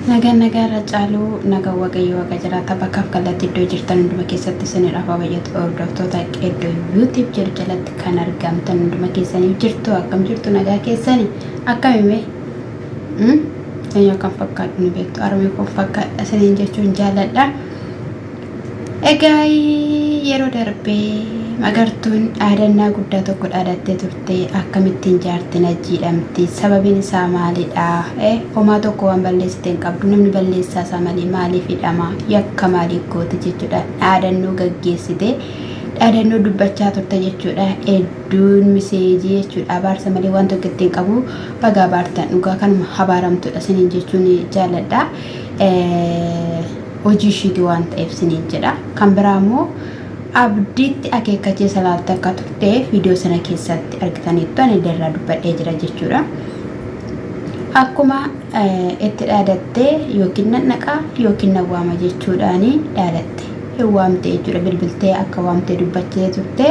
Nagaa caaluu nagaa waaqayyo waaqa jiraata bakkaaf kallattii iddoo jirtan hunduma keessatti sinidhaaf baay'atu hordoftoota iddoo YouTube jiru jalatti kan argamtan hunduma keessaniif jirtu akkam jirtu nagaa keessani akkamime sanya kan fakkaatu ni beektu armee kun fakkaata saniin jechuun jaaladha. Egaa yeroo darbee magartuun dhaadannaa guddaa tokko dhaadattee turte akkamittiin jaartiin ajjiidhamti sababiin isaa maalidha homaa tokko waan balleessiteen qabdu namni balleessaa isaa malee maaliif hidhama yakka maalii goote jechuudha dhaadannoo gaggeessite dhaadannoo dubbachaa turte jechuudha hedduun miseejii jechuudha abaarsa malee waan tokko ittiin qabu baga abaartan dhugaa kanuma habaaramtudha siniin jechuun jaaladha. Hojii ishiitii waan ta'eef siniin jedha kan biraa immoo abdiitti akeekkachiisa laalta akka turte viidiyoo sana keessatti argitaniittu ani irraa dubbadhee jira jechuudha. Akkuma itti dhaadattee yookiin nannaqaa yookiin nawwaama jechuudhaani dhaadatte waamte jechuudha bilbiltee akka waamtee dubbachee turte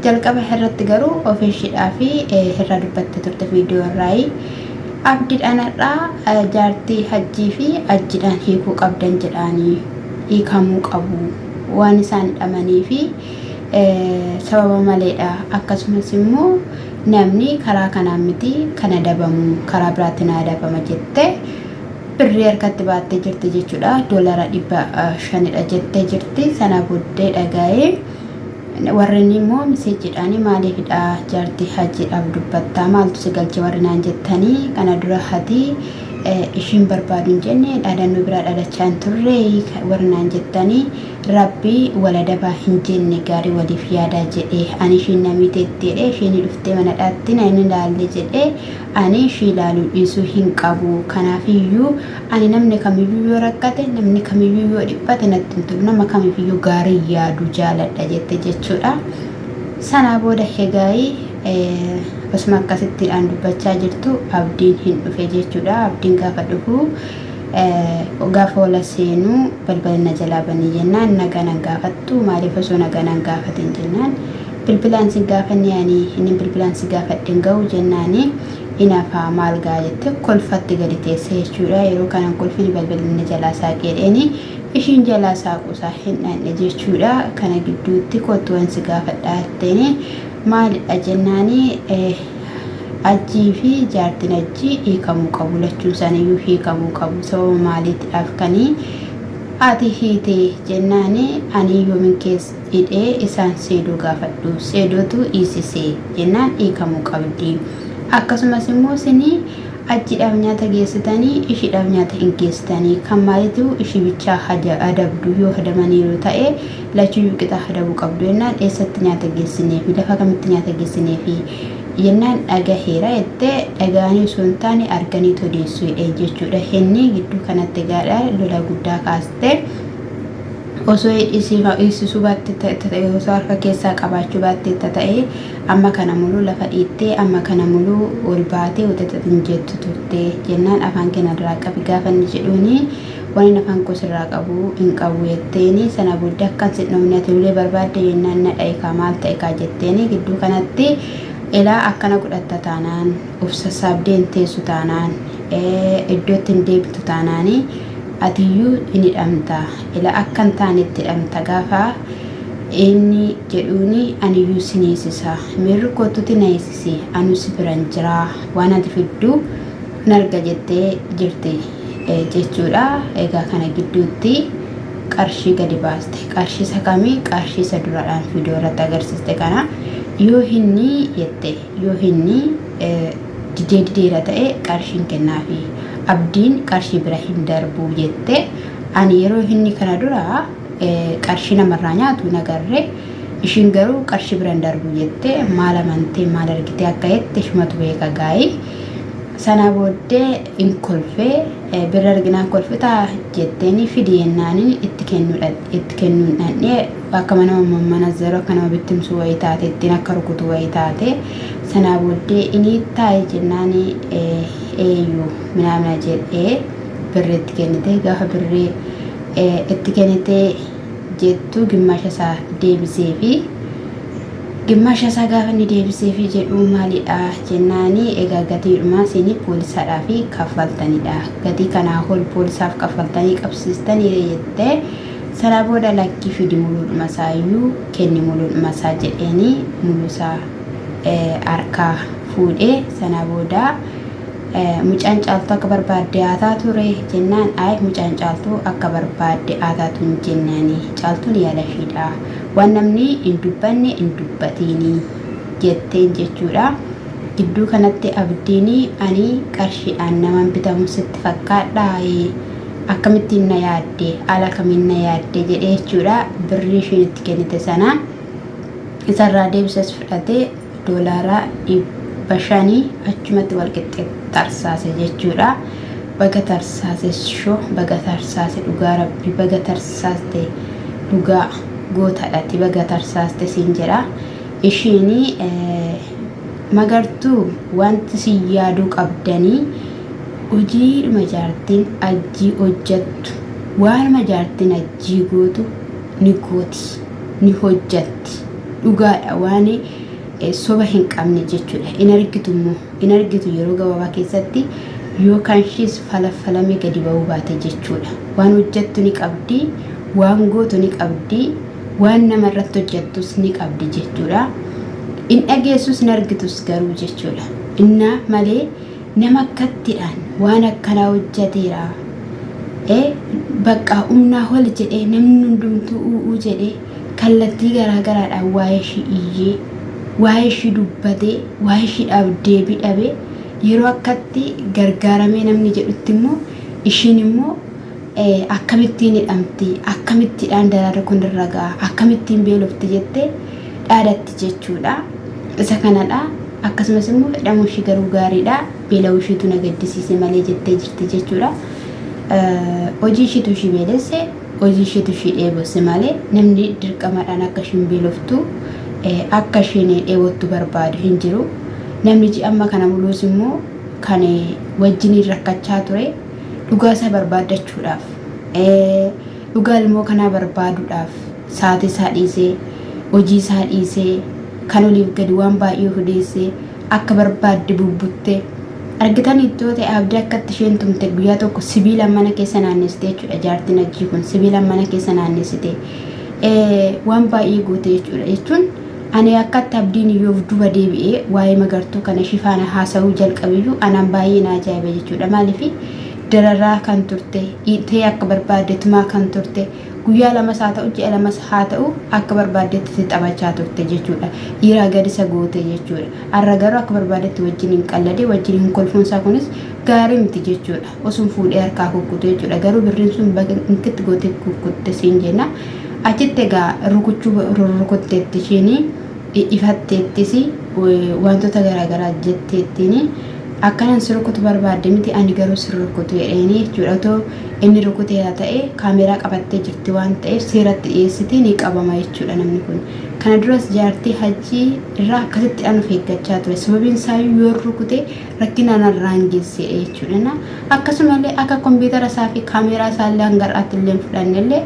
jalqaba irratti garuu ofiishiidhaa fi irraa dubbattee turte viidiyoo irraa abdiidhaanirraa jaartii hajjii fi ajjiidhaan hiikuu qabdan jedhaanii hiikamuu qabu. Waan isaan hidhamanii fi sababa maleedha akkasumas immoo namni karaa kanaan miti kan adabamu karaa biraatiin adabama jettee birrii harkatti baattee jirti jechuudha. Doolara 500 jettee jirti sana booddee dhagaa'ee warreen immoo miseejiidhaan maaliifidha jaartii hajjiidhaaf dubbattaa maaltu si galche warri naan jettanii kana dura hati ishiin barbaaduun jenne dhaadannoo biraa dhaadachaa turre warri naan jettanii rabbii waladabaa hin jenne gaarii waliif yaadaa jedhee ani ishiin namiteetti jedhee ishiin dhuftee mana dhaatti namni ilaalle jedhee ani ishii ilaaluu dhiisuu hin qabu kanaafiyyuu ani namni kamiyyuu yoo rakkate namni kamiyyuu yoo dhiphate natti hin tolu nama kamiyyuu gaarii yaadu jaaladha jette jechuudha. Sana booda hegaayii osuma akkasittiidhaan dubbachaa jirtu abdiin hin dhufe jechuudha. Abdiin gaafa dhufu gaafa wala seenuu balbalina jalaa banii jennaan nagaan gaafattu maaliif osoo nagaan gaafatin jennaan bilbilaan si gaafanne ani inni bilbilaan si gaafadhin ga'u jennaani inafaa maal gaa jette kolfatti gadi teesse jechuudha. Yeroo kanan kolfini balbalina jalaa saaqeedheeni ishiin jalaa saaquusaa hin dhandhe jechuudha. Kana gidduutti kottuwan si gaafadhaa jetteeni maalidha jennaani ajjii fi jaartiin ajjii hiikamuu qabu lachuun isaaniiyyuu hiikamuu qabu sababa maaliitiidhaaf kanii ati hiitee jennaani ani yoomin keessa hidhee isaan seedoo gaafadhu seedootu dhiisisee jennaan hiikamuu qabdi. Akkasumas immoo sinii ajjiidhaaf nyaata geessitanii ishiidhaaf nyaata hin geessitanii kan maaliitu ishii bichaa adabdu yoo adamaniiru ta'e lachuyyuu qixa adabuu qabdu jennaan eessatti nyaata geessineefi lafa kamitti nyaata geessineefi yennaan dhagaheera jettee dhagaanii sun taane arganii todeessuu jechuudha. Inni gidduu kanatti gaadha lola guddaa kaaste osoo dhiisisuu baatte osoo harka keessaa qabaachuu baatte ta'e amma kana muluu lafa dhiittee amma kana muluu ol baatee hojjetatin jettu turte jennaan afaan keenya irraa qabi gaafa inni jedhuuni waan afaan kosirraa qabu hin qabu jetteeni sana booda akkan sidhamne ati ulee barbaadde jennaan na dha'ikaa maal ta'ikaa jetteeni gidduu kanatti ilaa akkana godhatta taanaan of sassaabdeen teessu taanaan iddootti hin deebitu taanaani atiyyuu hin hidhamta ilaa akkan taanetti hidhamta gaafa inni jedhuuni aniyyuu siniisisa miirri kootutti na eessisi anu si biran jira waan ati fidduu narga jettee jirti jechuudha. Egaa kana gidduutti qarshii gadi baaste qarshii isa kamii qarshii isa duraadhaan viidiyoo irratti agarsiiste kana yoo hinni jette yoo hinni dideera ta'e qarshiin kennaafi abdiin qarshii bira hin darbu jette ani yeroo hinni kana dura qarshii namarraa nyaatu nagarre ishiin garuu qarshii bira hin darbu jette maal amantee maal argitee akka jette ishumatu beeka gaa'ii. Sana booddee in kolfee bira arginaan kolfitaa jetteeni fidi yennaaniin itti kennuun dhandhee akka mana zero akka nama bittimsu wayii taate ittiin akka rukutu wayii taate sana booddee inni taa'e jennaani eeyyuu minaamina jedhee birri itti kennite gaafa birri itti kennite jettu gimmaasha isaa deebisee fi Gimmaasha isaa gaafa inni deebisee fi jedhu maalidha jennaani egaa gatiidhuma isin poolisaadhaa fi kaffaltanidha. Gatii kanaa ol poolisaaf kaffaltanii qabsiistanii jettee sana booda lakkii fidi muluudhuma isaayyuu kenni muluudhuma isaa jedheeni muluusaa harkaa fuudhee sana booda mucaan caaltuu akka barbaadde haataa ture jennaan mucaan caaltuu akka barbaadde haataatu hin jennaani caaltuun yaadashiidha. Waan namni hin dubbanne hin dubbatini jetteen jechuudha. Gidduu kanatti abdiini ani qarshiidhaan naman bitamu sitti fakkaadha akkamittiin na yaadde haala kamiin na yaadde jedhee jechuudha. Birrii ishiin itti kennite sana isarraa deebisas fudhatee doolaaraa 500 achumatti walqixxee tarsaase jechuudha. Baga tarsaase shoo baga tarsaase dhugaa rabbi baga tarsaaste dhugaa gootadhatti baga tarsaaste siin jedha. Ishiini magartuu wanti si yaaduu qabdanii hojiidhuma jaartiin ajjii hojjattu waanuma jaartiin ajjii gootu ni gooti ni hojjatti dhugaadha waan soba hin qabne jechuudha. In argitu yeroo gabaabaa keessatti yookaan ishiis falafalame gadi ba'uu baate jechuudha. Waan hojjattu ni qabdi waan gootu ni qabdi waan namarratti hojjattus ni qabdi jechuudha. In dhageessus in argitus garuu jechuudha. Inna malee nama akkattiidhaan waan akkanaa hojjateera bakka humnaa ol jedhee namni hundumtuu u'uu jedhee kallattii garaagaraadhaan waa'ee ishii iyyee waa'ee ishii dubbatee waa'ee ishiidhaaf deebii dhabee yeroo akkatti gargaaramee namni jedhutti immoo ishiin immoo akkamittiin hidhamti akkamittiidhaan daraara kun irra ga'a akkamittiin beelofti jettee dhaadatti jechuudha. Isa kanadha. Akkasumas immoo hidhamuu ishii garuu gaariidha. Beela'uu ishiitu na gaddisiise malee jettee jirti jechuudha. Hojii ishiitu ishii beelesse hojii ishiitu ishii dheebosse malee namni dirqamadhaan akka ishiin beeloftu akka ishiin dheebottu barbaadu hin jiru. Namni amma kana muluus immoo kan wajjin rakkachaa ture dhugaa isaa barbaadachuudhaaf dhugaa ilmoo kanaa barbaaduudhaaf saatii isaa dhiisee hojii isaa dhiisee kan oliif gadi waan baay'ee hudeessee akka barbaadde bubbutte argitan iddoo ta'e abdii akkatti isheen tumte guyyaa tokko sibiila mana keessa naannessite jechuudha. Jaartiin ajjii kun sibiila mana keessa naannessite waan baay'ee goote jechuudha. Jechuun ani akkatti abdiin iyyoof duba deebi'ee waa'ee magartuu kana shifaana haasa'uu jalqabiyyuu anaan baay'ee na ajaa'iba jechuudha. Maaliif dararaa kan turte ta'ee akka barbaaddetumaa kan turte guyyaa lamas haa ta'u ji'a lamas haa ta'u akka barbaaddetti taphachaa turte jechuudha. Dhiiraa gadi isa goote jechuudha. Har'a garuu akka barbaaddetti wajjin hin qalladee wajjin hin kolfuunsaa kunis gaarii miti jechuudha. Osoo fuudhee harkaa kukkute jechuudha. Garuu birriin sun bakki gootee kukkutte siin jenna. Achitti egaa rukutteetti ishiin ifatteettis wantoota garaagaraa jetteettiin akkanan si rukutu barbaadde miti ani garuu si rukutu jedheeni jechuudha. Otoo inni rukuteera ta'e kaameraa qabattee jirti waan ta'eef seeratti dhiyeessitee ni qabama jechuudha namni kun. Kana duras jaartii hajjii irraa akkasitti dhaan of eeggachaa ture. Sababiin isaa yoo rukute rakkinaan irraan geesse jechuudha. Akkasumallee akka kompiitara isaa fi kaameraa isaallee hanga har'aatti illee fudhannellee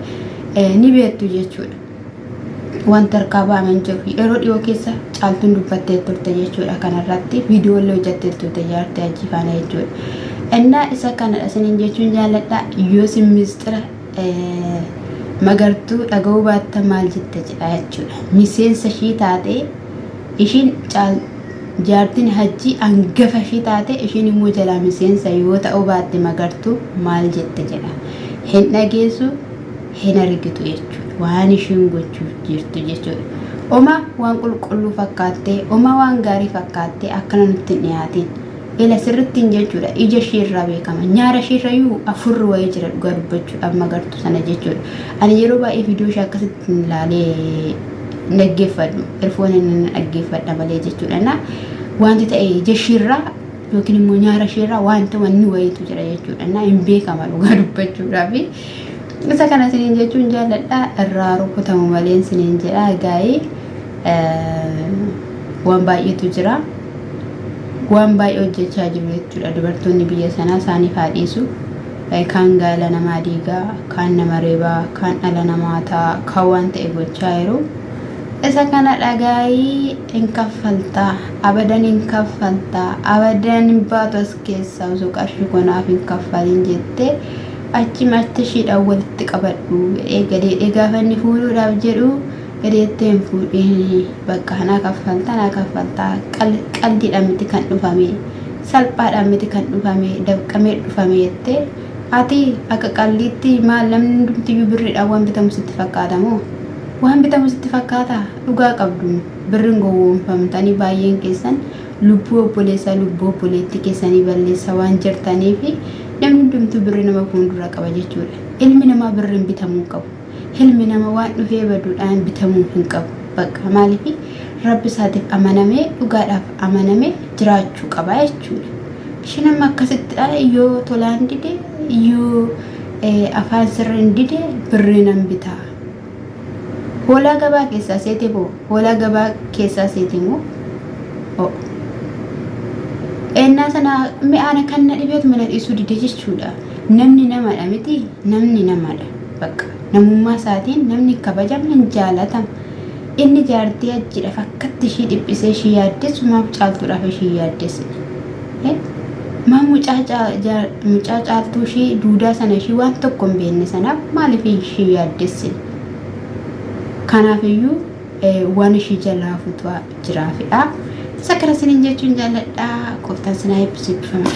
ni beektu jechuudha. Wanta harkaa ba'aman jiru yeroo dhiyoo keessa caaltuun dubbattee turte jechuudha. Kanarratti viidiyoolee hojjattee turte jaartii ajjii faana jechuudha. Innaa isa kanadha isiniin jechuun jaalladha. Yoo isin misxira magartuu dhaga'uu baatta maal jette jedha jechuudha. Miseensa ishii taate ishiin jaartiin hajjii hangafa ishii taate ishiin immoo jalaa miseensa yoo ta'uu baatte magartuu maal jette jedha. Hin dhageessu hin argitu jechuudha. Waan ishiin gochuu jirtu jechuudha. Oma waan qulqulluu fakkaattee oma waan gaarii fakkaattee akkana nutti hin dhiyaatin ila sirrittiin jechuudha. Ija ishii irraa beekama. Nyaara ishii irrayyuu afurri wayii jira dhugaa dubbachuudhaaf magartuu sana jechuudha. Ani yeroo baay'ee viidiyoo ishee akkasitti ilaalee dhaggeeffadhu. Irfoon dhaggeeffadha malee jechuudha. Wanti ta'e ija ishii irraa yookiin immoo nyaara ishii irraa wanta wanni wayiitu jira jechuudha. Hin beekama dhugaa dubbachuudhaaf. Isa kana isiniin jechuun jaalladha. Irraa rukutamu malee isiniin jedha. Egaa waan baay'eetu jira. Waan baay'ee hojjechaa jiru jechuudha. Dubartoonni biyya sanaa isaaniif haadhiisu. Kaan gaala namaa diigaa, kaan nama reebaa, kaan dhala namaa ta'a, kaan waan ta'e gochaa jiru. isa kana dhagaayii hin kaffaltaa abadan hin kaffaltaa abadan hin baatu as keessaa osoo qarshii kanaaf hin kaffalin jettee achimatti shiidhaan walitti qabadhu gadee gaafanni fuudhuudhaaf jedhu gadeetteen fuudhee bakka naa kaffaltaa qaldiidhaan miti kan dhufame salphaadhaan miti kan dhufame dabqamee dhufame jettee ati akka qalliitti maal namni hundumtiyyuu birriidhaan waan bitamu sitti fakkaata moo waan bitamu sitti fakkaata dhugaa qabdu birriin gowwoomfamtanii baay'een keessan lubbuu obboleessaa lubbuu obboleetti keessanii balleessa waan jirtaniif namni hundumtuu birri nama fuuldura qaba jechuudha. Ilmi namaa birriin bitamuu qabu. Ilmi namaa waan dhufee baduudhaan bitamuu hin qabu. Bakka maaliif rabbi isaatiif amanamee dhugaadhaaf amanamee jiraachuu qaba jechuudha. Shinama akkasittidha yoo tolaan dide yoo afaan sirriin dide birri nan bitaa. Hoolaa gabaa keessaa seete boo hoolaa gabaa keessaa seete moo ennaa sana mi'aana kan na dhibeetu mana dhiisuu dide jechuudha. Namni namadha miti namni namadha bakka namummaa isaatiin namni kabajama hin jaalatama. Inni jaartii ajjidha fakkatti ishii dhiphisee ishii yaaddeessu maaf caaltuudhaaf ishii yaaddeessine maa mucaa caaltuu ishii duudaa sana ishii waan tokko hin beekne sanaaf maaliif ishii yaaddeessine kanaafiyyuu waan ishii jalaa fuutu jiraafidha. Sakara sinin jechuun jaaladha qoftaan sinaa eebbisiifama.